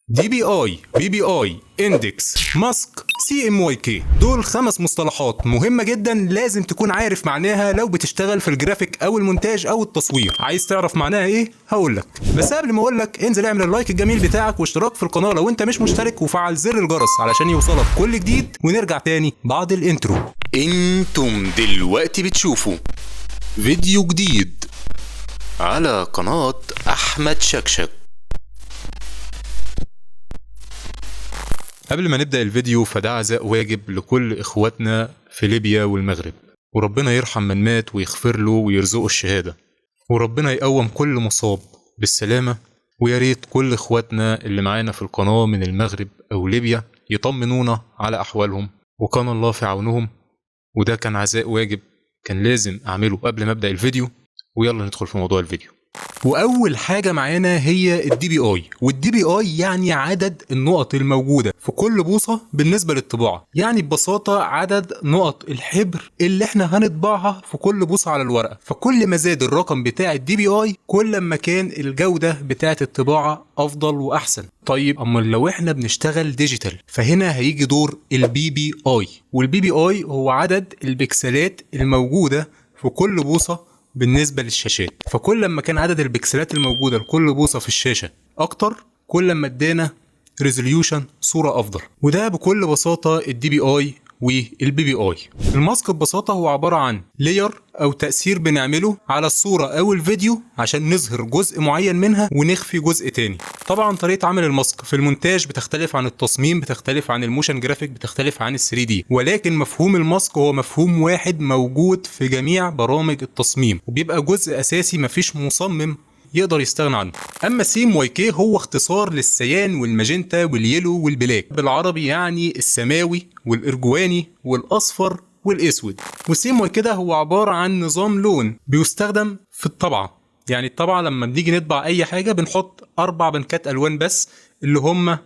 دي بي اي، بي بي اي، اندكس، ماسك، سي ام واي كي، دول 5 مصطلحات مهمة جدا لازم تكون عارف معناها لو بتشتغل في الجرافيك او المونتاج او التصوير. عايز تعرف معناها ايه؟ هقولك، بس قبل ما اقولك انزل اعمل اللايك الجميل بتاعك واشتراك في القناة لو انت مش مشترك، وفعل زر الجرس علشان يوصلك كل جديد. ونرجع تاني بعد الانترو. انتم دلوقتي بتشوفوا فيديو جديد على قناة احمد شكشك. قبل ما نبدأ الفيديو فده عزاء واجب لكل إخواتنا في ليبيا والمغرب، وربنا يرحم من مات ويغفر له ويرزقه الشهادة، وربنا يقوم كل مصاب بالسلامة. ويا ريت كل إخواتنا اللي معانا في القناة من المغرب أو ليبيا يطمنونا على أحوالهم، وكان الله في عونهم. وده كان عزاء واجب كان لازم أعمله قبل ما أبدأ الفيديو. ويلا ندخل في موضوع الفيديو. واول حاجه معانا هي الدي بي اي، والدي بي اي يعني عدد النقط الموجوده في كل بوصه بالنسبه للطباعه، يعني ببساطه عدد نقط الحبر اللي احنا هنطبعها في كل بوصه على الورقه. فكل ما زاد الرقم بتاع الدي بي اي كل ما كان الجوده بتاعه الطباعه افضل واحسن. طيب اما لو احنا بنشتغل ديجيتال فهنا هيجي دور البي بي اي، والبي بي اي هو عدد البكسلات الموجوده في كل بوصه بالنسبة للشاشات. فكل ما كان عدد البكسلات الموجودة لكل بوصة في الشاشة أكتر كل ما ادانا ريزوليوشن صورة أفضل. وده بكل بساطة الدي بي اي والبي بي اي. الماسك ببساطة هو عبارة عن لاير أو تأثير بنعمله على الصورة أو الفيديو عشان نظهر جزء معين منها ونخفي جزء تاني. طبعا طريقة عمل الماسك في المونتاج بتختلف عن التصميم، بتختلف عن الموشن جرافيك، بتختلف عن ال3 دي، ولكن مفهوم الماسك هو مفهوم واحد موجود في جميع برامج التصميم، وبيبقى جزء أساسي مفيش مصمم يقدر يستغنى عنه. اما سي ام واي كي هو اختصار للسيان والماجنتا واليلو والبلاك، بالعربي يعني السماوي والارجواني والاصفر والاسود. والسي ام واي كده هو عباره عن نظام لون بيستخدم في الطبعه. يعني الطبعه لما بنيجي نطبع اي حاجه بنحط 4 بنكات الوان بس، اللي هم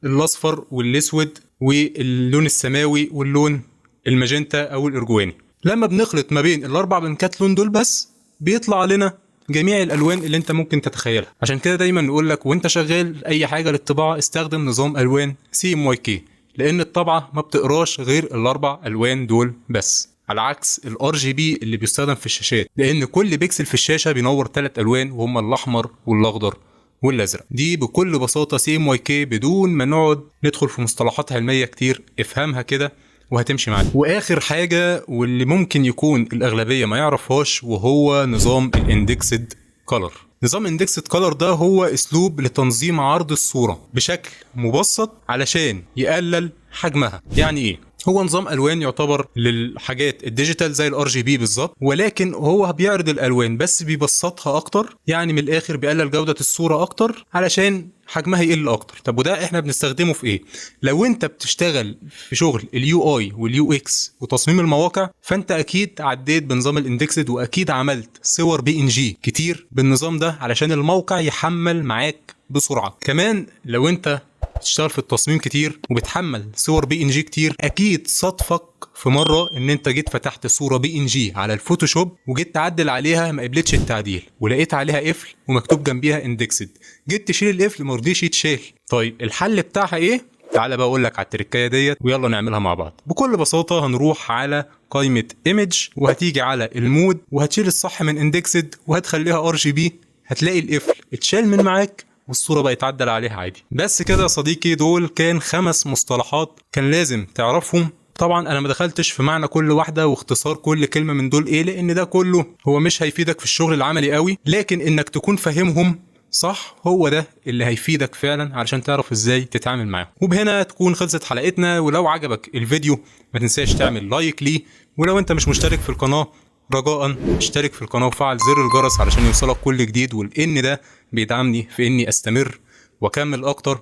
الاصفر والاسود واللون السماوي واللون الماجنتا او الارجواني. لما بنخلط ما بين الاربع بنكات لون دول بس بيطلع لنا جميع الالوان اللي انت ممكن تتخيلها. عشان كده دايما نقول لك وانت شغال اي حاجه للطباعه استخدم نظام الوان سي ام واي كي، لان الطبعه ما بتقراش غير الاربع الوان دول بس، على عكس الار جي بي اللي بيستخدم في الشاشات، لان كل بيكسل في الشاشه بينور 3 الوان وهم الاحمر والاخضر والازرق. دي بكل بساطه سي ام واي كي بدون ما نقعد ندخل في مصطلحات علميه كتير، افهمها كده وهتمشي معاك. واخر حاجه واللي ممكن يكون الاغلبيه ما يعرفهاش وهو نظام الاندكسد كولر. نظام اندكسد كولر ده هو اسلوب لتنظيم عرض الصوره بشكل مبسط علشان يقلل حجمها. يعني ايه؟ هو نظام الوان يعتبر للحاجات الديجيتال زي الار جي بي بالظبط، ولكن هو بيعرض الالوان بس بيبسطها اكتر، يعني من الاخر بيقلل جوده الصوره اكتر علشان حجمها يقل اكتر. طب وده احنا بنستخدمه في ايه؟ لو انت بتشتغل في شغل اليو اي واليو اكس وتصميم المواقع فانت اكيد عديت بنظام الاندكسد، واكيد عملت صور بي ان جي كتير بالنظام ده علشان الموقع يحمل معاك بسرعه. كمان لو انت بتشتغل في التصميم كتير وبتحمل صور بي ان جي كتير، اكيد صادفك في مره ان انت جيت فتحت صوره بي ان جي على الفوتوشوب وجيت تعدل عليها ما قبلتش التعديل، ولقيت عليها قفل ومكتوب جنبيها اندكسد، جيت تشيل القفل ما رضيش يتشال. طيب الحل بتاعها ايه؟ تعالى بقى اقول لك على التركايه ديت ويلا نعملها مع بعض. بكل بساطه هنروح على قائمه ايمج وهتيجي على المود وهتشيل الصح من اندكسد وهتخليها ار جي بي، هتلاقي القفل اتشال من معاك والصورة بقى يتعدل عليها عادي. بس كده يا صديقي، دول كان 5 مصطلحات كان لازم تعرفهم. طبعا انا ما دخلتش في معنى كل واحدة واختصار كل كلمة من دول ايه، لان ده كله هو مش هيفيدك في الشغل العملي قوي، لكن انك تكون فاهمهم صح هو ده اللي هيفيدك فعلا علشان تعرف ازاي تتعامل معاهم. وبهنا تكون خلصت حلقتنا، ولو عجبك الفيديو ما تنساش تعمل لايك ليه، ولو انت مش مشترك في القناة رجاء اشترك في القناة وفعل زر الجرس علشان يوصلك كل جديد، ولان ده بيدعمني في اني استمر واكمل اكتر.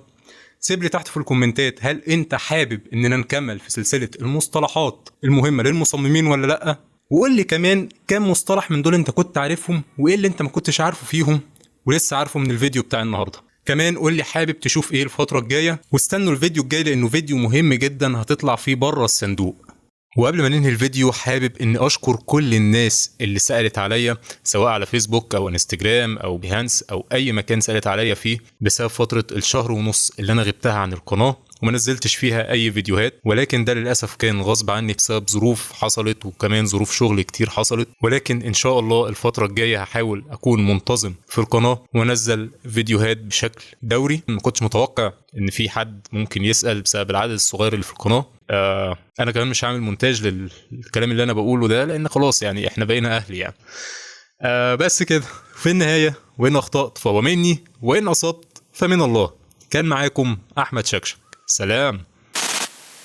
سيب لي تحت في الكومنتات هل انت حابب اننا نكمل في سلسلة المصطلحات المهمة للمصممين ولا لا، وقول لي كمان كام مصطلح من دول انت كنت عارفهم وايه اللي انت ما كنتش عارفه فيهم ولسه عارفه من الفيديو بتاع النهارده. كمان قول لي حابب تشوف ايه الفترة الجاية، واستنوا الفيديو الجاي لانه فيديو مهم جدا هتطلع فيه بره الصندوق. وقبل ما ننهي الفيديو حابب اني اشكر كل الناس اللي سألت عليا سواء على فيسبوك او انستجرام او بيهانس او اي مكان سألت عليا فيه بسبب فترة الشهر ونص اللي انا غبتها عن القناة وما نزلتش فيها اي فيديوهات، ولكن ده للاسف كان غصب عني بسبب ظروف حصلت وكمان ظروف شغل كتير حصلت. ولكن ان شاء الله الفترة الجاية هحاول اكون منتظم في القناة وانزل فيديوهات بشكل دوري. ما كنتش متوقع ان في حد ممكن يسأل بسبب العدد الصغير اللي في القناة. انا كمان مش هعمل مونتاج للكلام اللي انا بقوله ده لان خلاص يعني احنا بقينا اهل يعني. بس كده في النهاية، وإن أخطأت فهو مني وإن أصبت فمن الله. كان معاكم أحمد شكشك، سلام.